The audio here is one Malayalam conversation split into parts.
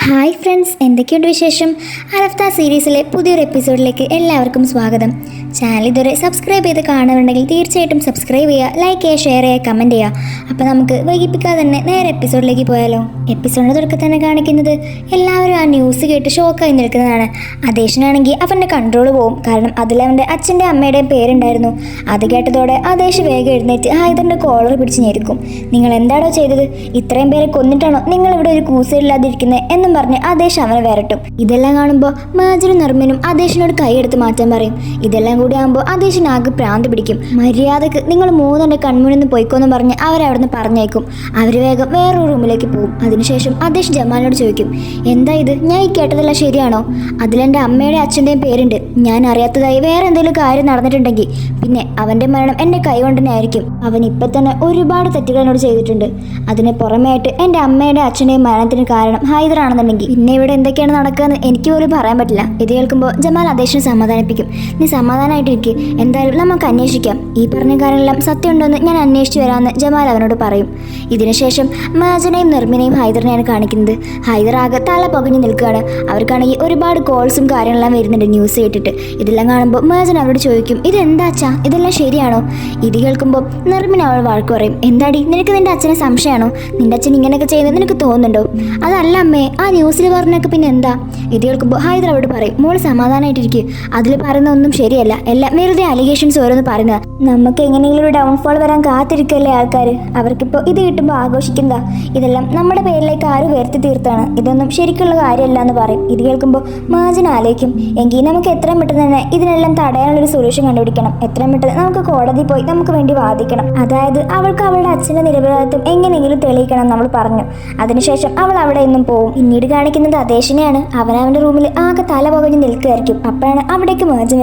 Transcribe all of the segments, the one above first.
ഹായ് ഫ്രണ്ട്സ്, എന്തൊക്കെയുണ്ട് വിശേഷം? അലഫ്ത സീരീസിലെ പുതിയൊരു എപ്പിസോഡിലേക്ക് എല്ലാവർക്കും സ്വാഗതം. ചാനൽ ഇതുവരെ സബ്സ്ക്രൈബ് ചെയ്ത് കാണുന്നുണ്ടെങ്കിൽ തീർച്ചയായിട്ടും സബ്സ്ക്രൈബ് ചെയ്യുക, ലൈക്ക് ചെയ്യുക, ഷെയർ ചെയ്യുക, കമൻറ്റ് ചെയ്യുക. അപ്പോൾ നമുക്ക് വൈകിപ്പിക്കാതെ തന്നെ നേരെ എപ്പിസോഡിലേക്ക് പോയാലോ. എപ്പിസോഡിൻ്റെ തുടക്കത്തിൽ തന്നെ കാണിക്കുന്നത് എല്ലാവരും ആ ന്യൂസ് കേട്ട് ഷോക്കായി നിൽക്കുന്നതാണ്. അദേശിനാണെങ്കിൽ അവൻ്റെ കൺട്രോൾ പോവും. കാരണം അതിൽ അവൻ്റെ അച്ഛൻ്റെ അമ്മയുടെയും പേരുണ്ടായിരുന്നു. അത് കേട്ടതോടെ അദേശ് വേഗം എഴുന്നേറ്റ് ഹൈദറിൻ്റെ കോളർ പിടിച്ച് ഞെരുക്കും. നിങ്ങൾ എന്താണോ ചെയ്തത്? ഇത്രയും പേരെ കൊന്നിട്ടാണോ നിങ്ങളിവിടെ ഒരു കൂസയില്ലാതിരിക്കുന്നത് എന്നും പറഞ്ഞ് ആദേശ് അവനെ വരട്ടും. ഇതെല്ലാം കാണുമ്പോൾ മേജറും നിർമ്മിനും ആദേശിനോട് കൈയെടുത്ത് മാറ്റാൻ പറയും. ഇതെല്ലാം കൂടി ആകുമ്പോൾ ആദേശിന് ആകെ പ്രാന്ത് പിടിക്കും. മര്യാദക്ക് നിങ്ങൾ മൂന്നെണ്ണം കൺമുന്നിൽ നിന്ന് പോയിക്കോന്ന് പറഞ്ഞ് അവരവിടുന്ന് പറഞ്ഞേക്കും. അവർ വേഗം വേറൊരു റൂമിലേക്ക് പോകും. അതിനുശേഷം ആദേശ് ജമാലിനോട് ചോദിക്കും, എന്താ ഇത്? ഞാൻ ഈ കേട്ടതെല്ലാം ശരിയാണോ? അതിലെൻ്റെ അമ്മയുടെ അച്ഛൻ്റെയും പേരുണ്ട്. ഞാൻ അറിയാത്തതായി വേറെ എന്തെങ്കിലും കാര്യം നടന്നിട്ടുണ്ടെങ്കിൽ പിന്നെ അവൻ്റെ മരണം എൻ്റെ കൈ കൊണ്ട് തന്നെ ആയിരിക്കും. അവൻ ഇപ്പം തന്നെ ഒരുപാട് തെറ്റുകൾ എന്നോട് ചെയ്തിട്ടുണ്ട്. അതിന് പുറമെയായിട്ട് എൻ്റെ അമ്മയുടെ അച്ഛൻ്റെയും മരണത്തിന് കാരണം ഹൈദറാണെന്നുണ്ടെങ്കിൽ പിന്നെ ഇവിടെ എന്തൊക്കെയാണ് നടക്കുകയെന്ന് എനിക്ക് പോലും പറയാൻ പറ്റില്ല. ഇത് കേൾക്കുമ്പോൾ ജമാൽ ആദേശിനെ സമാധാനിപ്പിക്കും. നീ സമാധാനമായിട്ടിരിക്കുക, എന്തായാലും നമുക്ക് അന്വേഷിക്കാം. ഈ പറഞ്ഞ കാര്യങ്ങളെല്ലാം സത്യമുണ്ടോയെന്ന് ഞാൻ അന്വേഷിച്ചു വരാമെന്ന് ജമാൽ അവനോട് പറയും. ഇതിനുശേഷം മേജനെയും നിർമ്മിനെയും ഹൈദറിനെയാണ് കാണിക്കുന്നത്. ഹൈദർ ആകെ തല പകഞ്ഞു നിൽക്കുകയാണ്. അവർക്കാണെങ്കിൽ ഒരുപാട് കോൾസും കാര്യങ്ങളെല്ലാം വരുന്നുണ്ട് ന്യൂസ് കേട്ടിട്ട്. ഇതെല്ലാം കാണുമ്പോൾ മേജൻ അവരോട് ചോദിക്കും, ഇതെന്താച്ചാ? ഇതെല്ലാം ശരിയാണോ? ഇത് കേൾക്കുമ്പോൾ നിർമ്മിന് അവൾ വഴക്ക് പറയും, എന്താടി നിനക്ക് നിന്റെ അച്ഛനെ സംശയമാണോ? നിന്റെ അച്ഛൻ ഇങ്ങനെയൊക്കെ ചെയ്യുന്നത് നിനക്ക് തോന്നുന്നുണ്ടോ? അതല്ല അമ്മേ, ആ ന്യൂസിൽ പറഞ്ഞൊക്കെ പിന്നെ എന്താ? ഇത് കേൾക്കുമ്പോൾ ഹൈദർ അവരോട് പറയും, മോള് സമാധാനമായിട്ടിരിക്കും. അതിൽ പറയുന്ന ഒന്നും ശരിയല്ല, എല്ലാം വെറുതെ അലിഗേഷൻസ് ഓരോന്ന് പറയുന്നത്. നമുക്ക് എങ്ങനെയെങ്കിലും ഒരു ഡൗൺഫോൾ വരാൻ കാത്തിരിക്കല്ലേ ആൾക്കാർ. അവർക്കിപ്പോൾ ഇത് കിട്ടുമ്പോൾ ആഘോഷിക്കുന്നതാ. ഇതെല്ലാം നമ്മുടെ പേരിലേക്ക് ആരും വരുത്തി തീർത്താണ്. ഇതൊന്നും ശരിക്കുള്ള കാര്യമല്ല എന്ന് പറയും. ഇത് കേൾക്കുമ്പോൾ മേജൻ ആലോചിക്കും, എങ്കിൽ നമുക്ക് എത്രയും പെട്ടെന്ന് തന്നെ ഇതിനെല്ലാം തടയാനുള്ളൊരു സൊല്യൂഷൻ കണ്ടുപിടിക്കണം. എത്രയും പെട്ടെന്ന് നമുക്ക് കോടതി പോയി നമുക്ക് വേണ്ടി വാദിക്കണം. അതായത് അവൾക്ക് അവളുടെ അച്ഛൻ്റെ നിരപരാധിത്വം എങ്ങനെയെങ്കിലും തെളിയിക്കണം നമ്മൾ പറഞ്ഞു. അതിനുശേഷം അവൾ അവിടെ നിന്നും പോവും. പിന്നീട് കാണിക്കുന്നത് അദേശിനെയാണ്. അവനവൻ്റെ റൂമിൽ ആകെ തല പുകഞ്ഞ് നിൽക്കുകയായിരിക്കും. അപ്പോഴാണ് അവിടേക്ക് മേജൻ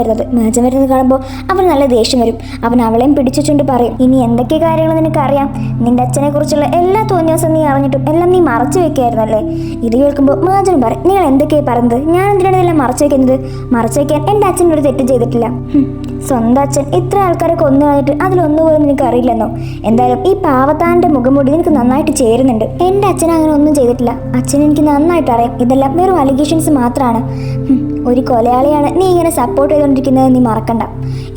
വരുന്നത് കാണുമ്പോൾ അവൻ നല്ല ദേഷ്യം വരും. അവൻ അവളെയും പിടിച്ചുകൊണ്ട് പറയും, ഇനി എന്തൊക്കെ കാര്യങ്ങൾ നിനക്കറിയാം? നിന്റെ അച്ഛനെ കുറിച്ചുള്ള എല്ലാ തോന്നിയാസം നീ അറിഞ്ഞിട്ടും എല്ലാം നീ മറച്ചു വെക്കുകയായിരുന്നല്ലേ? ഇത് കേൾക്കുമ്പോൾ മേജൻ പറയും, നിങ്ങൾ എന്തൊക്കെയാണ് പറയുന്നത്? ഞാൻ എന്തിനാണ് ഇതെല്ലാം മറച്ചു വെക്കുന്നത്? മറച്ചു വെക്കാൻ എൻ്റെ അച്ഛൻ ഒരു തെറ്റും ചെയ്തിട്ടില്ല. സ്വന്തം അച്ഛൻ ഇത്ര ആൾക്കാരെ കൊന്നു കളഞ്ഞിട്ട് അതിലൊന്നുപോലും നിനക്ക് അറിയില്ലെന്നോ? എന്തായാലും ഈ പാവത്താൻ്റെ മുഖംമൂടി നിനക്ക് നന്നായിട്ട് ചേരുന്നുണ്ട്. എൻ്റെ അച്ഛൻ അങ്ങനെ ഒന്നും ചെയ്തിട്ടില്ല. അച്ഛൻ എനിക്ക് നന്നായിട്ട് അറിയാം. ഇതെല്ലാം വെറും അലിഗേഷൻസ് മാത്രമാണ്. ഒരു കൊലയാളിയാണ് നീ ഇങ്ങനെ സപ്പോർട്ട് ചെയ്തുകൊണ്ടിരിക്കുന്നത് നീ മറക്കണ്ട.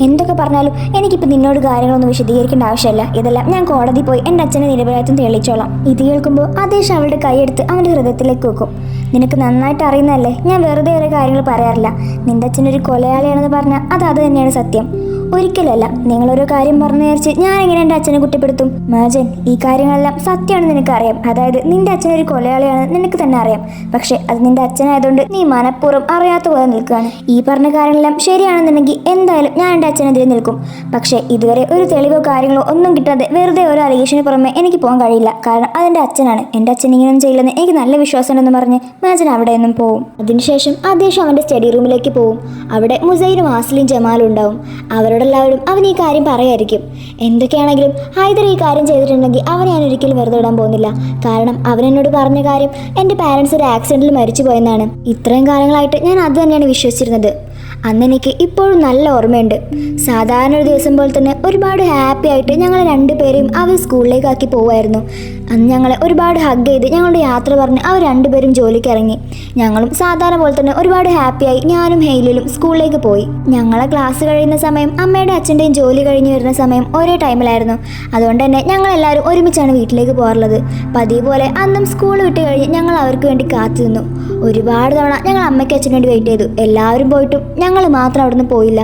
എന്തൊക്കെ പറഞ്ഞാലും എനിക്കിപ്പോൾ നിന്നോട് കാര്യങ്ങളൊന്നും വിശദീകരിക്കേണ്ട ആവശ്യമില്ല. ഇതെല്ലാം ഞാൻ കോടതി പോയി എൻ്റെ അച്ഛനെ നിരപരാധിത്വം തെളിയിച്ചോളാം. ഇത് കേൾക്കുമ്പോൾ ആദേശ് അവളുടെ കൈയെടുത്ത് അവൻ്റെ ഹൃദയത്തിലേക്ക് വെക്കും. നിനക്ക് നന്നായിട്ട് അറിയുന്നതല്ലേ, ഞാൻ വെറുതെ ഓരോ കാര്യങ്ങൾ പറയാറില്ല. നിന്റെ അച്ഛനൊരു കൊലയാളിയാണെന്ന് പറഞ്ഞാൽ അത് തന്നെയാണ് സത്യം. ഒരിക്കലല്ല. നിങ്ങളോരോ കാര്യം പറഞ്ഞു വിചാരിച്ച് ഞാൻ എങ്ങനെ എൻ്റെ അച്ഛനെ കുറ്റപ്പെടുത്തും? മേജൻ, ഈ കാര്യങ്ങളെല്ലാം സത്യമാണെന്ന് നിനക്കറിയാം. അതായത് നിന്റെ അച്ഛനൊരു കൊലയാളിയാണെന്ന് നിനക്ക് തന്നെ അറിയാം. പക്ഷെ അത് നിന്റെ അച്ഛനായതുകൊണ്ട് നീ മനഃപൂർവ്വം അറിയാത്ത പോലെ നിൽക്കുകയാണ്. ഈ പറഞ്ഞ കാര്യങ്ങളെല്ലാം ശരിയാണെന്നുണ്ടെങ്കിൽ എന്തായാലും ഞാൻ എൻ്റെ അച്ഛനെതിരെ നിൽക്കും. പക്ഷേ ഇതുവരെ ഒരു തെളിവോ കാര്യങ്ങളോ ഒന്നും കിട്ടാതെ വെറുതെ ഓരോ അലിഗേഷന് പുറമെ എനിക്ക് പോകാൻ കഴിയില്ല. കാരണം അതെൻ്റെ അച്ഛനാണ്. എൻ്റെ അച്ഛൻ ഇങ്ങനെയൊന്നും ചെയ്യില്ലെന്ന് എനിക്ക് നല്ല വിശ്വാസമുണ്ടെന്ന് പറഞ്ഞ് മേജൻ അവിടെ നിന്നും പോവും. അതിനുശേഷം ആദേശം അവൻ്റെ സ്റ്റഡി റൂമിലേക്ക് പോവും. അവിടെ മുസൈനും ആസ്ലിയും ജമാലും ഉണ്ടാവും. അവരോടെല്ലാവരും അവൻ ഈ കാര്യം പറയായിരിക്കും. എന്തൊക്കെയാണെങ്കിലും ഹൈദർ ഈ കാര്യം ചെയ്തിട്ടുണ്ടെങ്കിൽ അവനെ ഞാൻ ഒരിക്കലും വെറുതെ ഇടാൻ പോകുന്നില്ല. കാരണം അവനെന്നോട് പറഞ്ഞ കാര്യം എൻ്റെ പാരൻസ് ഒരു ആക്സിഡൻറ്റിൽ മരിച്ചു പോയെന്നാണ്. ഇത്രയും കാലങ്ങളായിട്ട് ഞാൻ അത് തന്നെയാണ് വിശ്വസിച്ചിരുന്നത്. അന്ന് എനിക്ക് ഇപ്പോഴും നല്ല ഓർമ്മയുണ്ട്. സാധാരണ ഒരു ദിവസം പോലെ തന്നെ ഒരുപാട് ഹാപ്പി ആയിട്ട് ഞങ്ങൾ രണ്ടുപേരെയും അവർ സ്കൂളിലേക്കാക്കി പോവുമായിരുന്നു. അന്ന് ഞങ്ങളെ ഒരുപാട് ഹഗ് ചെയ്ത് ഞങ്ങളുടെ യാത്ര പറഞ്ഞ് അവർ രണ്ടുപേരും ജോലിക്ക് ഇറങ്ങി. ഞങ്ങളും സാധാരണ പോലെ തന്നെ ഒരുപാട് ഹാപ്പിയായി ഞാനും ഹെയിലും സ്കൂളിലേക്ക് പോയി. ഞങ്ങളെ ക്ലാസ് കഴിയുന്ന സമയം അമ്മയുടെ അച്ഛൻ്റെയും ജോലി കഴിഞ്ഞ് വരുന്ന സമയം ഒരേ ടൈമിലായിരുന്നു. അതുകൊണ്ട് തന്നെ ഞങ്ങളെല്ലാവരും ഒരുമിച്ചാണ് വീട്ടിലേക്ക് പോകാറുള്ളത്. പതിവ് പോലെ അന്നും സ്കൂൾ വിട്ട് കഴിഞ്ഞ് ഞങ്ങൾ അവർക്ക് വേണ്ടി കാത്തു നിന്നു. ഒരുപാട് തവണ ഞങ്ങൾ അമ്മയ്ക്ക് അച്ഛന് വേണ്ടി വെയിറ്റ് ചെയ്തു. എല്ലാവരും പോയിട്ടും ഞങ്ങൾ മാത്രം അവിടുന്ന് പോയില്ല.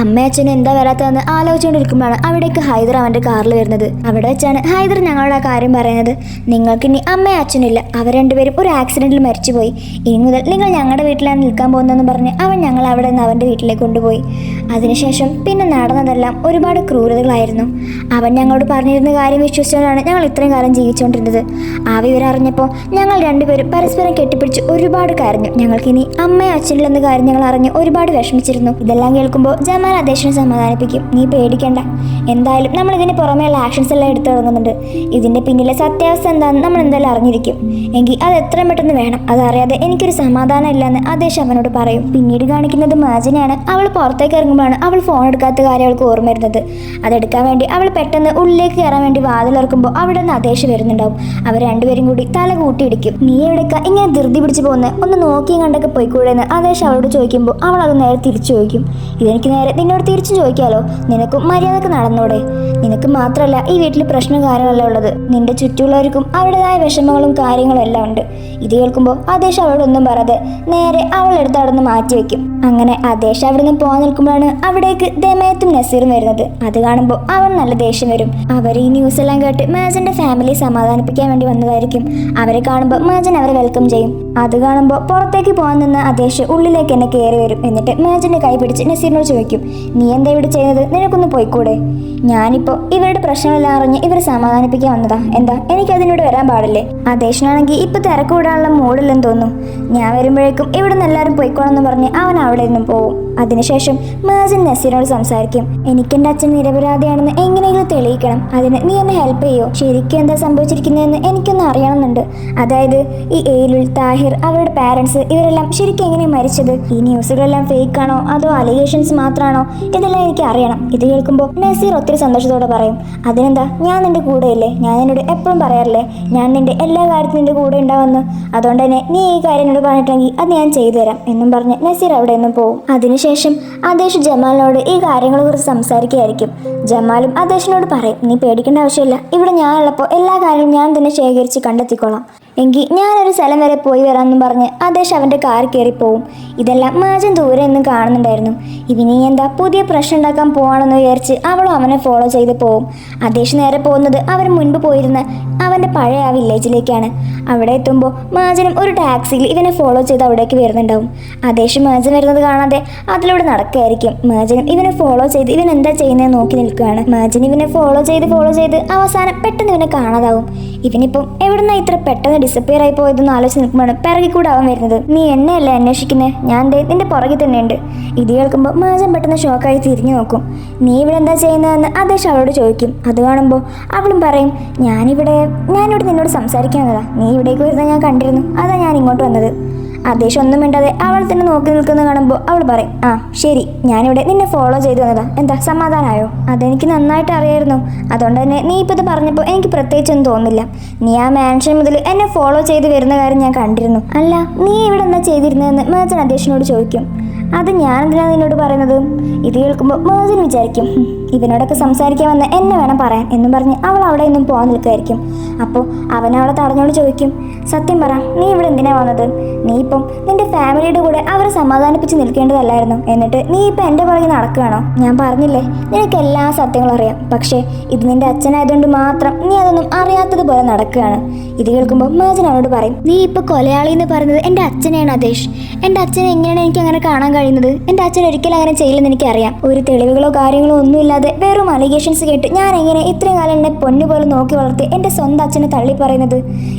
അമ്മയും അച്ഛനും എന്താ വരാത്തതെന്ന് ആലോചിച്ചുകൊണ്ടിരിക്കുമ്പോഴാണ് അവിടേക്ക് ഹൈദർ അവൻ്റെ കാറിൽ വരുന്നത്. അവിടെ വെച്ചാണ് ഹൈദർ ഞങ്ങളുടെ ആ കാര്യം പറയുന്നത്. നിങ്ങൾക്കിനി അമ്മയും അച്ഛനില്ല, അവർ രണ്ടുപേരും ഒരു ആക്സിഡൻറ്റിൽ മരിച്ചുപോയി. ഇനി മുതൽ നിങ്ങൾ ഞങ്ങളുടെ വീട്ടിലാണ് നിൽക്കാൻ പോകുന്നതെന്ന് പറഞ്ഞ് അവൻ ഞങ്ങൾ അവിടെ നിന്ന് അവൻ്റെ വീട്ടിലേക്ക് കൊണ്ടുപോയി. അതിനുശേഷം പിന്നെ നടന്നതെല്ലാം ഒരുപാട് ക്രൂരതകളായിരുന്നു. അവൻ ഞങ്ങളോട് പറഞ്ഞിരുന്ന കാര്യം വിശ്വസിച്ചാണ് ഞങ്ങൾ ഇത്രയും കാലം ജീവിച്ചുകൊണ്ടിരുന്നത്. ആ വിവരം അറിഞ്ഞപ്പോൾ ഞങ്ങൾ രണ്ടുപേരും പരസ്പരം കെട്ടിപ്പിടിച്ച് ഒരുപാട് കരഞ്ഞു. ഞങ്ങൾക്കിനി അമ്മയും അച്ഛനില്ലെന്ന കാര്യം ഞങ്ങൾ അറിഞ്ഞ് ഒരുപാട് വിഷമിച്ചിരുന്നു. ഇതെല്ലാം കേൾക്കുമ്പോൾ ജമാൽ ആദേശിനെ സമാധാനിപ്പിക്കും, നീ പേടിക്കണ്ട, എന്തായാലും നമ്മൾ ഇതിന് പുറമെയുള്ള ആക്ഷൻസ് എല്ലാം എടുത്തു തുടങ്ങുന്നുണ്ട്. ഇതിൻ്റെ പിന്നിലെ സത്യാവസ്ഥ എന്താണെന്ന് നമ്മൾ എന്തായാലും അറിഞ്ഞിരിക്കും. എങ്കിൽ അത് എത്രയും പെട്ടെന്ന് വേണം. അതറിയാതെ എനിക്കൊരു സമാധാനം ഇല്ലെന്ന് ആദേശ് അവനോട് പറയും. പിന്നീട് കാണിക്കുന്നത് മേജനെയാണ്. അവൾ പുറത്തേക്ക് ഇറങ്ങുമ്പോൾ കിടക്കുമ്പോഴാണ് അവൾ ഫോൺ എടുക്കാത്ത കാര്യം അവൾക്ക് ഓർമ്മ വരുന്നത്. അതെടുക്കാൻ വേണ്ടി അവൾ പെട്ടെന്ന് ഉള്ളിലേക്ക് കയറാൻ വേണ്ടി വാതിലിറക്കുമ്പോൾ അവിടെ നിന്ന് ആദേശ് വരുന്നുണ്ടാവും. അവർ രണ്ടുപേരും കൂടി തല കൂട്ടിയിടിക്കും. നീ എവിടേക്കാ ഇങ്ങനെ ധൃതി പിടിച്ച് പോകുന്നത്? ഒന്ന് നോക്കിയും കണ്ടൊക്കെ പോയിക്കൂടെന്ന് ആദേശ് അവളോട് ചോദിക്കുമ്പോൾ അവൾ അത് നേരെ തിരിച്ചു ചോദിക്കും. ഇതെനിക്ക് നേരെ നിന്നോട് തിരിച്ചു ചോദിക്കാലോ, നിനക്കും മര്യാദക്ക് നടന്നോടെ? നിനക്ക് മാത്രമല്ല ഈ വീട്ടിൽ പ്രശ്നം കാര്യങ്ങളല്ല ഉള്ളത്, നിന്റെ ചുറ്റുമുള്ളവർക്കും അവരുടേതായ വിഷമങ്ങളും കാര്യങ്ങളും എല്ലാം ഉണ്ട്. ഇത് കേൾക്കുമ്പോൾ ആദേശ് അവളോടൊന്നും പറയാതെ നേരെ അവളെടുത്ത് അവിടെ നിന്ന് മാറ്റി വെക്കും. അങ്ങനെ ആദേശ് അവിടെ നിന്ന് പോകാൻ നിൽക്കുമ്പോഴാണ് അവിടേക്ക് ദമയത്തും നസീറും വരുന്നത്. അത് കാണുമ്പോൾ അവൻ നല്ല ദേഷ്യം വരും. അവർ ഈ ന്യൂസ് എല്ലാം കേട്ട് മാജന്റെ ഫാമിലി സമാധാനിപ്പിക്കാൻ വേണ്ടി വന്നതായിരിക്കും. അവരെ കാണുമ്പോൾ മാജൻ അവരെ വെൽക്കം ചെയ്യും. അത് കാണുമ്പോൾ പുറത്തേക്ക് പോകാൻ നിന്ന് ആദേശ് ഉള്ളിലേക്ക് എന്നെ കയറി വരും. എന്നിട്ട് മാജന്റെ കൈ പിടിച്ച് നസീറിനോട് ചോദിക്കും, നീ എന്താ ഇവിടെ ചെയ്യുന്നത്? നിനക്കൊന്ന് പോയിക്കൂടെ? ഞാനിപ്പോൾ ഇവരുടെ പ്രശ്നമെല്ലാം അറിഞ്ഞ് ഇവരെ സമാധാനിപ്പിക്കാൻ വന്നതാ. എന്താ എനിക്കതിനോട് വരാൻ പാടില്ലേ? ആദേശിനാണെങ്കിൽ ഇപ്പൊ തിരക്ക് വിടാനുള്ള മൂഡില്ലെന്ന് തോന്നുന്നു. ഞാൻ വരുമ്പോഴേക്കും ഇവിടെ നിന്ന് എല്ലാവരും പോയിക്കോളെന്ന് പറഞ്ഞ് അവൻ അവിടെ നിന്നും പോവും. അതിനുശേഷം മാജൻ നസീറിനോട് സംസാരിക്കും. എനിക്കെൻ്റെ അച്ഛൻ നിരപരാധിയാണെന്ന് എങ്ങനെയെങ്കിലും തെളിയിക്കണം. അതിന് നീ എന്നെ ഹെൽപ്പ് ചെയ്യോ? ശരിക്കും എന്താ സംഭവിച്ചിരിക്കുന്നതെന്ന് എനിക്കൊന്ന് അറിയണമെന്നുണ്ട്. അതായത് ഈ ഏലുൽ, താഹിർ, അവരുടെ പാരൻസ് ഇവരെല്ലാം ശരിക്കും എങ്ങനെയാണ് മരിച്ചത്? ഈ ന്യൂസുകളെല്ലാം ഫേക്ക് ആണോ അതോ അലിഗേഷൻസ് മാത്രമാണോ? ഇതെല്ലാം എനിക്ക് അറിയണം. ഇത് കേൾക്കുമ്പോൾ നസീർ ഒത്തിരി സന്തോഷത്തോടെ പറയും, അതിനെന്താ, ഞാൻ നിന്റെ കൂടെയില്ലേ? ഞാൻ നിന്നോട് എപ്പോഴും പറയാറില്ലേ ഞാൻ നിന്റെ എല്ലാ കാര്യത്തിനും നിന്റെ കൂടെ ഉണ്ടാവുമെന്ന്. അതുകൊണ്ട് തന്നെ നീ ഈ കാര്യം എന്നോട് പറഞ്ഞിട്ടെങ്കിൽ അത് ഞാൻ ചെയ്തു തരാം എന്നും പറഞ്ഞ് നസീർ അവിടെ നിന്നും പോകും. അതിനുശേഷം ആദേശ് ജമാലിനോട് ഈ കാര്യങ്ങളെ കുറിച്ച് സംസാരിക്കുകയായിരിക്കും. ജമാലും ആദേശിനോട് പറയും, നീ പേടിക്കേണ്ട ആവശ്യമില്ല, ഇവിടെ ഞാനുള്ളപ്പോൾ എല്ലാ കാര്യവും ഞാൻ തന്നെ ശേഖരിച്ച് കണ്ടെത്തിക്കോളാം. എങ്കിൽ ഞാനൊരു സ്ഥലം വരെ പോയി വരാമെന്നും പറഞ്ഞ് ആദേശ് അവൻ്റെ കാർ കയറിപ്പോവും. ഇതെല്ലാം മാജൻ ദൂരെ നിന്നും കാണുന്നുണ്ടായിരുന്നു. ഇവനി എന്താ പുതിയ പ്രശ്നം ഉണ്ടാക്കാൻ പോവാണെന്ന് വിചാരിച്ച് അവളും അവനെ ഫോളോ ചെയ്ത് പോവും. ആദേശ് നേരെ പോകുന്നത് അവർ മുൻപ് പോയിരുന്ന അവൻ്റെ പഴയ ആ വില്ലേജിലേക്കാണ്. അവിടെ എത്തുമ്പോൾ മാജനും ഒരു ടാക്സിയിൽ ഇവനെ ഫോളോ ചെയ്ത് അവിടേക്ക് വരുന്നുണ്ടാവും. ആദേശ് മാജൻ വരുന്നത് കാണാതെ അതിലൂടെ നടക്കുകയായിരിക്കും. മാജനും ഇവനെ ഫോളോ ചെയ്ത് ഇവൻ എന്താ ചെയ്യുന്നത് നോക്കി നിൽക്കുകയാണ്. മാജൻ ഇവനെ ഫോളോ ചെയ്ത് അവസാനം പെട്ടെന്ന് ഇവനെ കാണാതാവും. ഇവനിപ്പം എവിടുന്നാ ഇത്ര പെട്ടെന്ന് ഡിസപ്പിയർ ആയി പോയതെന്ന് ആലോചിച്ച് നിൽക്കുമ്പോഴാണ് പിറകിൽ കൂടെ അവൻ വരുന്നത്. നീ എന്നെയല്ലേ അന്വേഷിക്കുന്നത്? ഞാൻ നിന്റെ പുറകിൽ തന്നെയുണ്ട്. ഇത് കേൾക്കുമ്പോൾ മാജൻ പെട്ടെന്ന് ഷോക്കായി തിരിഞ്ഞു നോക്കും. നീ ഇവിടെ എന്താ ചെയ്യുന്നതെന്ന് ആദേശ് അവളോട് ചോദിക്കും. അത് കാണുമ്പോൾ അവളും പറയും, ഞാനിവിടെ നിന്നോട് സംസാരിക്കാൻ വന്നതാ. നീ ഇവിടേക്ക് വരുന്നത് ഞാൻ കണ്ടിരുന്നു, അതാ ഞാൻ ഇങ്ങോട്ട് വന്നത്. ആദേശ് ഒന്നും മിണ്ടാതെ അവൾ തന്നെ നോക്കി നിൽക്കുന്നത് കാണുമ്പോൾ അവൾ പറയും, ആ ശരി, ഞാനിവിടെ നിന്നെ ഫോളോ ചെയ്തു വന്നതാ. എന്താ സമാധാനമായോ? അതെനിക്ക് നന്നായിട്ട് അറിയായിരുന്നു. അതുകൊണ്ട് തന്നെ നീ ഇപ്പോൾ ഇത് പറഞ്ഞപ്പോൾ എനിക്ക് പ്രത്യേകിച്ചൊന്നും തോന്നില്ല. നീ ആ മാൻഷൻ മുതൽ എന്നെ ഫോളോ ചെയ്ത് വരുന്ന കാര്യം ഞാൻ കണ്ടിരുന്നു. അല്ല, നീ ഇവിടെ എന്താ ചെയ്തിരുന്നതെന്ന് മാജൻ ആദേശിനോട് ചോദിക്കും. അത് ഞാൻ എന്തിനാണ് നിന്നോട് പറയുന്നത്? ഇത് കേൾക്കുമ്പോൾ മാജൻ വിചാരിക്കും, ഇവനോടൊക്കെ സംസാരിക്കാൻ വന്ന് എന്നെ വേണം പറയാൻ എന്നും പറഞ്ഞ് അവൾ അവിടെ നിന്നും പോകാൻ നിൽക്കുമായിരിക്കും. അപ്പോൾ അവൻ അവളെ തടഞ്ഞോട് ചോദിക്കും, സത്യം പറ, നീ ഇവിടെ എന്തിനാ വന്നത്? നീ ഇപ്പം നിന്റെ ഫാമിലിയുടെ കൂടെ അവരെ സമാധാനിപ്പിച്ച് നിൽക്കേണ്ടതല്ലായിരുന്നു. എന്നിട്ട് നീ ഇപ്പം എൻ്റെ പുറകെ നടക്കുകയാണോ? ഞാൻ പറഞ്ഞില്ലേ നിനക്ക് എല്ലാ സത്യങ്ങളും അറിയാം. പക്ഷേ ഇത് നിന്റെ അച്ഛനായതുകൊണ്ട് മാത്രം നീ അതൊന്നും അറിയാത്തതുപോലെ നടക്കുകയാണ്. ഇത് കേൾക്കുമ്പോൾ മാജൻ അവനോട് പറയും, നീ ഇപ്പോൾ കൊലയാളി എന്ന് പറയുന്നത് എൻ്റെ അച്ഛനെയാണ് ആദേശ്. എൻ്റെ അച്ഛനെ എങ്ങനെയാണ് എനിക്ക് അങ്ങനെ കാണാൻ കഴിയുന്നത്? എൻ്റെ അച്ഛൻ ഒരിക്കലും അങ്ങനെ ചെയ്യില്ലെന്ന് എനിക്കറിയാം. ഒരു തെളിവുകളോ കാര്യങ്ങളോ ഒന്നുമില്ലാതെ വെറും അലിഗേഷൻസ് കേട്ട് ഞാൻ എങ്ങനെ ഇത്രയും കാലം എന്നെ പൊന്നുപോലെ നോക്കി വളർത്തി എൻ്റെ സ്വന്തം അച്ഛനെ തള്ളി പറയുന്നത്?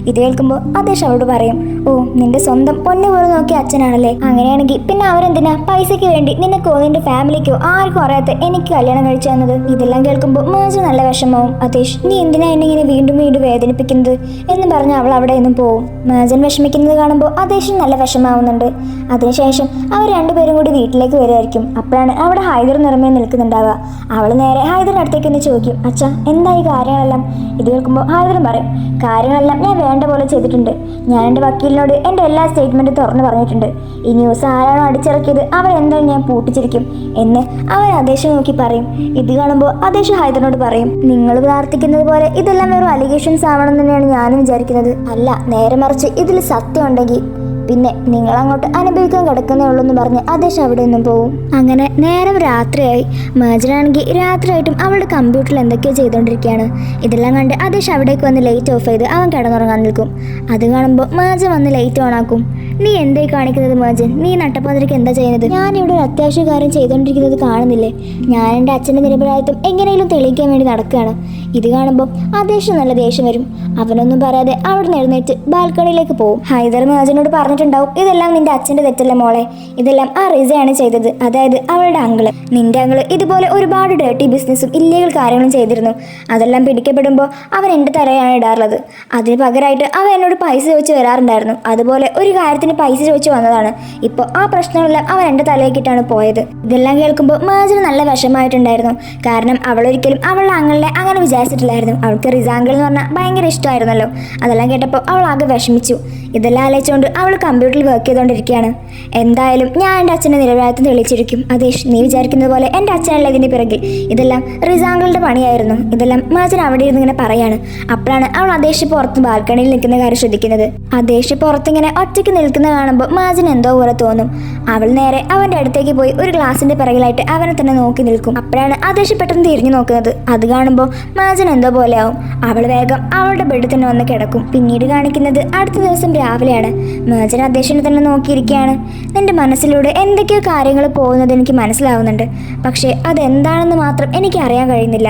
ഇത് കേൾക്കുമ്പോൾ ആദേശ് അവളോട് പറയും, ഓ, നിന്റെ സ്വന്തം പൊന്നുപോലെ നോക്കിയ അച്ഛനാണല്ലേ? അങ്ങനെയാണെങ്കിൽ പിന്നെ അവരെന്തിനാ പൈസയ്ക്ക് വേണ്ടി നിനക്കോ നിന്റെ ഫാമിലിക്കോ ആർക്കും അറിയാത്ത എനിക്ക് കല്യാണം കഴിച്ചു തന്നത്? ഇതെല്ലാം കേൾക്കുമ്പോൾ മാജൻ നല്ല വിഷമവും. ആദേശ്, നീ എന്തിനാ എന്നെ ഇങ്ങനെ വീണ്ടും വീണ്ടും വേദനിപ്പിക്കുന്നത് എന്ന് പറഞ്ഞ് അവൾ അവിടെ നിന്നും പോവും. മാജൻ വിഷമിക്കുന്നത് കാണുമ്പോൾ ആദേശിന് നല്ല വിഷമാവുന്നുണ്ട്. അതിനുശേഷം അവർ രണ്ടുപേരും കൂടി വീട്ടിലേക്ക് വരുമായിരിക്കും. അപ്പോഴാണ് അവിടെ ഹൈദർ നിറമേ നിൽക്കുന്നുണ്ടാവുക. അവൾ നേരെ ഹൈദറിന്റെ അടുത്തേക്ക് ഒന്ന് ചോദിക്കും, അച്ഛാ എന്താ ഈ കാര്യങ്ങളെല്ലാം? ഇത് കേൾക്കുമ്പോൾ ഹൈദറും പറയും, കാര്യങ്ങളെല്ലാം ഞാൻ വേണ്ട പോലെ ചെയ്തിട്ടുണ്ട്. ഞാൻ എൻ്റെ വക്കീലിനോട് എൻ്റെ എല്ലാ സ്റ്റേറ്റ്മെൻറ്റും തുറന്നു പറഞ്ഞിട്ടുണ്ട്. ഈ ന്യൂസ് ആരാണോ അടിച്ചിറക്കിയത് അവരെന്തായാലും ഞാൻ പൂട്ടിച്ചിരിക്കും എന്ന് അവൻ ആദേശം നോക്കി പറയും. ഇത് കാണുമ്പോൾ ആദേശ് ഹൈദറിനോട് പറയും, നിങ്ങൾ പ്രാർത്ഥിക്കുന്നത് പോലെ ഇതെല്ലാം വെറും അലിഗേഷൻസ് ആവണം തന്നെയാണ് ഞാനും വിചാരിക്കുന്നത്. അല്ല, നേരെ മറിച്ച് ഇതിൽ സത്യം ഉണ്ടെങ്കിൽ പിന്നെ നിങ്ങൾ അങ്ങോട്ട് അനുഭവിക്കാൻ കിടക്കുന്നേ ഉള്ളൂ എന്ന് പറഞ്ഞ് ആദേശ് അവിടെ നിന്നും പോവും. അങ്ങനെ നേരം രാത്രിയായി. മാജനാണെങ്കിൽ രാത്രിയായിട്ടും അവളുടെ കമ്പ്യൂട്ടറിൽ എന്തൊക്കെയോ ചെയ്തുകൊണ്ടിരിക്കുകയാണ്. ഇതെല്ലാം കണ്ട് ആദേശ് അവിടേക്ക് വന്ന് ലൈറ്റ് ഓഫ് ചെയ്ത് അവൻ കിടന്നുറങ്ങാൻ നിൽക്കും. അത് കാണുമ്പോൾ മാജൻ വന്ന് ലൈറ്റ് ഓൺ ആക്കും. നീ എന്തായി കാണിക്കുന്നത് മാജൻ? നീ നട്ടപ്പാതിരിക്ക് എന്താ ചെയ്യുന്നത്? ഞാനിവിടെ ഒരു അത്യാവശ്യ കാര്യം ചെയ്തുകൊണ്ടിരിക്കുന്നത് കാണുന്നില്ലേ? ഞാൻ എൻ്റെ അച്ഛൻ്റെ നിരപരാധിത്വം എങ്ങനെയെങ്കിലും തെളിയിക്കാൻ വേണ്ടി നടക്കുകയാണ്. ഇത് കാണുമ്പോൾ ആദേശം നല്ല ദേഷ്യം വരും. അവനൊന്നും പറയാതെ അവിടെ നിന്ന് എഴുന്നേറ്റ് ബാൽക്കണിയിലേക്ക് പോകും. ഹൈദർ മാജനോട് പറഞ്ഞിട്ടുണ്ടാവും, ഇതെല്ലാം നിന്റെ അച്ഛൻ്റെ തെറ്റല്ല മോളെ, ഇതെല്ലാം ആ റിസയാണ് ചെയ്തത്, അതായത് അവളുടെ അങ്കിള്. നിന്റെ അങ്കിള് ഇതുപോലെ ഒരുപാട് ഡേർട്ടി ബിസിനസ്സും ഇല്ലീഗൽ കാര്യങ്ങളും ചെയ്തിരുന്നു. അതെല്ലാം പിടിക്കപ്പെടുമ്പോൾ അവൻ എൻ്റെ തലയാണ് ഇടാറുള്ളത്. അതിന് പകരമായിട്ട് അവൻ എന്നോട് പൈസ ചോദിച്ച് വരാറുണ്ടായിരുന്നു. അതുപോലെ ഒരു കാര്യത്തിന് കല്യാണത്തിന് പൈസ ചോദിച്ചു വന്നതാണ്. ഇപ്പോൾ ആ പ്രശ്നങ്ങളെല്ലാം അവൻ എൻ്റെ തലയിലേക്കിട്ടാണ് പോയത്. ഇതെല്ലാം കേൾക്കുമ്പോൾ മേജന് നല്ല വിഷമമായിട്ടുണ്ടായിരുന്നു. കാരണം അവളൊരിക്കലും അവളുടെ ആങ്ങളെ അങ്ങനെ വിചാരിച്ചിട്ടില്ലായിരുന്നു. അവൾക്ക് റിസാങ്കിൾ എന്ന് പറഞ്ഞാൽ ഭയങ്കര ഇഷ്ടമായിരുന്നല്ലോ. അതെല്ലാം കേട്ടപ്പോൾ അവൾ ആകെ വിഷമിച്ചു. ഇതെല്ലാം ആലോചിച്ചുകൊണ്ട് അവൾ കമ്പ്യൂട്ടറിൽ വർക്ക് ചെയ്തുകൊണ്ടിരിക്കുകയാണ്. എന്തായാലും ഞാൻ എൻ്റെ അച്ഛൻ്റെ നിരപരാധിത്വം തെളിയിച്ചിരിക്കും. അതേഷ്, നീ വിചാരിക്കുന്നത് പോലെ എൻ്റെ അച്ഛനല്ല ഇതിൻ്റെ പിറകിൽ. ഇതെല്ലാം റിസാങ്കിളുടെ പണിയായിരുന്നു. ഇതെല്ലാം മേജൻ അവിടെ ഇരുന്ന് ഇങ്ങനെ പറയാണ്. അപ്പോഴാണ് അവൾ അതേഷ് പുറത്ത് ബാൽക്കണിയിൽ നിൽക്കുന്ന കാര്യം ശ്രദ്ധിക്കുന്നത്. അതേഷ് പുറത്തിങ്ങനെ ഒറ്റയ്ക്ക് നിൽക്കുന്ന കാണുമ്പോൾ മേജൻ എന്തോ പോലെ തോന്നും. അവൾ നേരെ അവൻ്റെ അടുത്തേക്ക് പോയി ഒരു ഗ്ലാസിന്റെ പിറകിലായിട്ട് അവനെ തന്നെ നോക്കി നിൽക്കും. അപ്പോഴാണ് അതേഷ് പെട്ടെന്ന് തിരിഞ്ഞു നോക്കുന്നത്. അത് കാണുമ്പോൾ മേജൻ എന്തോ പോലെ ആവും. അവൾ വേഗം അവളുടെ ബെഡിൽ തന്നെ വന്ന് കിടക്കും. പിന്നീട് കാണിക്കുന്നത് അടുത്ത ദിവസം രാവിലെയാണ്. മേജൻ അതേഷിനെ തന്നെ നോക്കിയിരിക്കുകയാണ്. നിന്റെ മനസ്സിലൂടെ എന്തൊക്കെയോ കാര്യങ്ങൾ പോകുന്നത് എനിക്ക് മനസ്സിലാവുന്നുണ്ട്. പക്ഷേ അതെന്താണെന്ന് മാത്രം എനിക്ക് അറിയാൻ കഴിയുന്നില്ല.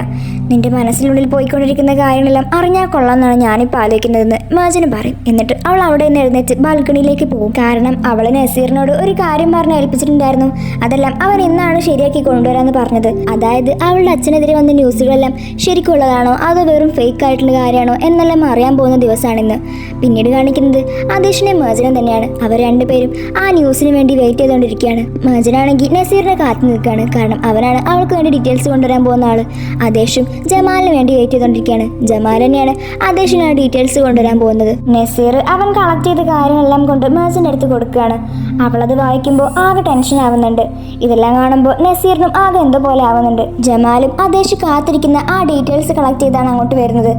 നിന്റെ മനസ്സിനുള്ളിൽ പോയിക്കൊണ്ടിരിക്കുന്ന കാര്യങ്ങളെല്ലാം അറിഞ്ഞാൽ കൊള്ളാമെന്നാണ് ഞാനിപ്പോൾ ആലോചിക്കുന്നതെന്ന് മേജന് പറയും. എന്നിട്ട് അവൾ അവിടെ നിന്ന് എഴുന്നേറ്റ് ബാൽക്കണിയിലേക്ക് പോകും. കാരണം അവൾ നസീറിനോട് ഒരു കാര്യം പറഞ്ഞ് ഏൽപ്പിച്ചിട്ടുണ്ടായിരുന്നു. അതെല്ലാം അവൻ ഇന്നാണ് ശരിയാക്കി കൊണ്ടുവരാമെന്ന് പറഞ്ഞത്. അതായത് അവളുടെ അച്ഛനെതിരെ വന്ന ന്യൂസുകളെല്ലാം ശരിക്കുള്ളതാണോ അതോ വെറും ഫേക്ക് ആയിട്ടുള്ള കാര്യമാണോ എന്നെല്ലാം അറിയാൻ പോകുന്ന ദിവസമാണിന്ന്. പിന്നീട് കാണിക്കുന്നത് അതേഷിനെ മേജനും തന്നെയാണ്. അവർ രണ്ടുപേരും ആ ന്യൂസിന് വേണ്ടി വെയിറ്റ് ചെയ്തുകൊണ്ടിരിക്കുകയാണ്. മേജനാണെങ്കിൽ നസീറിനെ കാത്തു നിൽക്കുകയാണ്. കാരണം അവനാണ് അവൾക്ക് വേണ്ടി ഡീറ്റെയിൽസ് കൊണ്ടുവരാൻ പോകുന്ന ആള്. അതേഷും ജമാലിന് വേണ്ടി വെയിറ്റ് ചെയ്തുകൊണ്ടിരിക്കുകയാണ്. ജമാൽ തന്നെയാണ് അതേഷിന് ആ ഡീറ്റെയിൽസ് കൊണ്ടുവരാൻ പോകുന്നത്. നസീർ അവൻ കളക്ട് ചെയ്ത കാര്യങ്ങളെല്ലാം കൊണ്ട് മേജന്റെ അടുത്ത് കൊടുക്കുകയാണ്. അവളത് വായിക്കുമ്പോൾ ആകെ ടെൻഷൻ ആവുന്നുണ്ട്. ഇതെല്ലാം കാണുമ്പോൾ നസീറിനും ആകെ എന്തോ പോലെ ആവുന്നുണ്ട്. ജമാലും അതേഷ് കാത്തിരിക്കുന്ന ആ ഡീറ്റെയിൽസ് കളക്ട് ചെയ്താണ് അങ്ങോട്ട് വരുന്നത്.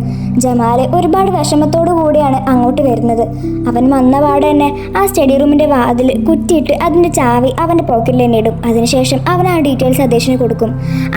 ജമാൽ ഒരുപാട് വിഷമത്തോടു കൂടിയാണ് അങ്ങോട്ട് വരുന്നത്. അവൻ വന്ന പാടെ തന്നെ ആ സ്റ്റഡി റൂമിന്റെ വാതിൽ കുറ്റിയിട്ട് അതിന്റെ ചാവി അവന്റെ പോക്കറ്റിൽ തന്നെ ഇടും. അതിനുശേഷം അവൻ ആ ഡീറ്റെയിൽസ് അതേഷിന് കൊടുക്കും.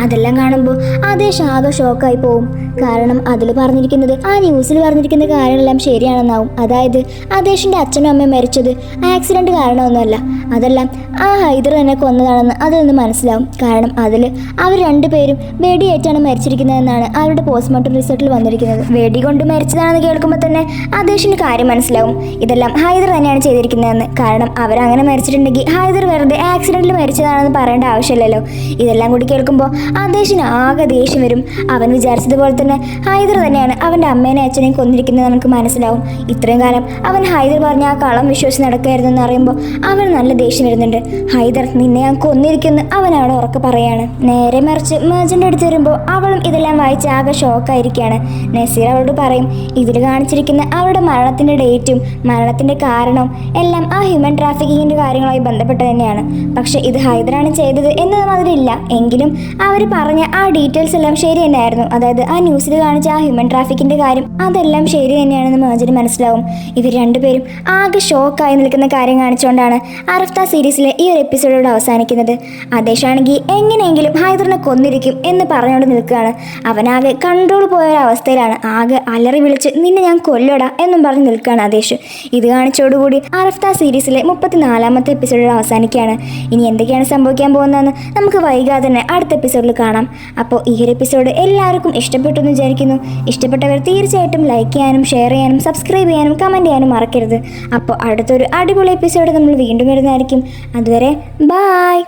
അതെല്ലാം കാണുമ്പോൾ അതേഷ് ആകെ ഷോക്കായി പോവും. കാരണം അതിൽ പറഞ്ഞിരിക്കുന്നത് ആ ന്യൂസിൽ പറഞ്ഞിരിക്കുന്ന കാര്യങ്ങളെല്ലാം ശരിയാണെന്നാവും. അതായത് അതേഷിന്റെ അച്ഛനും അമ്മയും മരിച്ചത് ആക്സിഡന്റ് കാരണമൊന്നുമല്ല, അതെല്ലാം ആ ഹൈദർ തന്നെ കൊന്നതാണെന്ന് അതിൽ നിന്ന് മനസ്സിലാവും. കാരണം അതിൽ അവർ രണ്ടുപേരും വെടിയേറ്റാണ് മരിച്ചിരിക്കുന്നതെന്നാണ് അവരുടെ പോസ്റ്റ്മോർട്ടം റിസൾട്ടിൽ വന്നിരിക്കുന്നത്. വെടി കൊണ്ട് മരിച്ചതാണെന്ന് കേൾക്കുമ്പോൾ തന്നെ അതേഷിന് കാര്യം മനസ്സിലാവും. ഇതെല്ലാം ഹൈദർ തന്നെയാണ് ചെയ്തിരിക്കുന്നതെന്ന്. കാരണം അവരങ്ങനെ മരിച്ചിട്ടുണ്ടെങ്കിൽ ഹൈദർ വെറുതെ ആക്സിഡന്റിൽ മരിച്ചതാണെന്ന് പറയേണ്ട ആവശ്യമില്ലല്ലോ. ഇതെല്ലാം കൂടി കേൾക്കുമ്പോൾ അതേഷിന് ആകെ ദേഷ്യം വരും. അവൻ വിചാരിച്ചതുപോലെ തന്നെ ഹൈദർ തന്നെയാണ് അവൻ്റെ അമ്മേനെ അച്ഛനെയും കൊന്നിരിക്കുന്നത് നമുക്ക് മനസ്സിലാവും. ഇത്രയും കാലം അവൻ ഹൈദർ പറഞ്ഞ ആ കള്ളം വിശ്വസിച്ച് നടക്കുകയായിരുന്നെന്ന് അറിയുമ്പോൾ അവൻ നല്ല ദേഷ്യം വരുന്നുണ്ട്. ഹൈദർ, നിന്നെ ഞാൻ കൊന്നിരിക്കുന്നു അവൻ അവിടെ ഉറക്കെ പറയാണ്. നേരെ മറിച്ച് മേജന്റെ അടുത്ത് വരുമ്പോൾ അവളും ഇതെല്ലാം വായിച്ച് ആകെ ഷോക്കായിരിക്കുകയാണ്. നസീർ അവളോട് പറയും ഇതിൽ കാണിച്ചിരിക്കുന്ന അവളുടെ മരണത്തിന്റെ ഡേറ്റും മരണത്തിന്റെ കാരണവും എല്ലാം ആ ഹ്യൂമൻ ട്രാഫിക്കിങ്ങിന്റെ കാര്യങ്ങളുമായി ബന്ധപ്പെട്ട് തന്നെയാണ്. പക്ഷെ ഇത് ഹൈദറാണ് ചെയ്തത് എന്നത് മാതിരിയില്ല. എങ്കിലും അവർ പറഞ്ഞ ആ ഡീറ്റെയിൽസ് എല്ലാം ശരി തന്നെയായിരുന്നു. അതായത് ആ ന്യൂസിൽ കാണിച്ച ആ ഹ്യൂമൻ ട്രാഫിക്കിന്റെ കാര്യം അതെല്ലാം ശരി തന്നെയാണെന്ന് മേജന് മനസ്സിലാവും. ഇവർ രണ്ടുപേരും ആകെ ഷോക്കായി നിൽക്കുന്ന കാര്യം കാണിച്ചുകൊണ്ടാണ് അറഫ്ത സീരീസിലെ ഈ ഒരു എപ്പിസോഡോട് അവസാനിക്കുന്നത്. അതേഷാണെങ്കിൽ എങ്ങനെയെങ്കിലും ഹൈദറിനെ കൊന്നിരിക്കും എന്ന് പറഞ്ഞുകൊണ്ട് നിൽക്കുകയാണ്. അവനാകെ കൺട്രോൾ പോയ ഒരവസ്ഥയിലാണ്. ആകെ അലറി വിളിച്ച് നിന്നെ ഞാൻ കൊല്ലടാ എന്നും പറഞ്ഞ് നിൽക്കുകയാണ് അതേഷ്. ഇത് കാണിച്ചോടുകൂടി അറഫ്ത സീരീസിലെ 34ാമത്തെ എപ്പിസോഡോട് അവസാനിക്കുകയാണ്. ഇനി എന്തൊക്കെയാണ് സംഭവിക്കാൻ പോകുന്നതെന്ന് നമുക്ക് വൈകാതെ തന്നെ അടുത്ത എപ്പിസോഡിൽ കാണാം. അപ്പോൾ ഈ ഒരു എപ്പിസോഡ് എല്ലാവർക്കും ഇഷ്ടപ്പെട്ടു എന്ന് വിചാരിക്കുന്നു. ഇഷ്ടപ്പെട്ടവർ തീർച്ചയായിട്ടും ലൈക്ക് ചെയ്യാനും ഷെയർ ചെയ്യാനും സബ്സ്ക്രൈബ് ചെയ്യാനും കമൻറ്റ് ചെയ്യാനും മറക്കരുത്. അപ്പോൾ അടുത്തൊരു അടിപൊളി എപ്പിസോഡ് നമ്മൾ വീണ്ടും വരുന്നതായിരിക്കും. അതുവരെ ബായ്.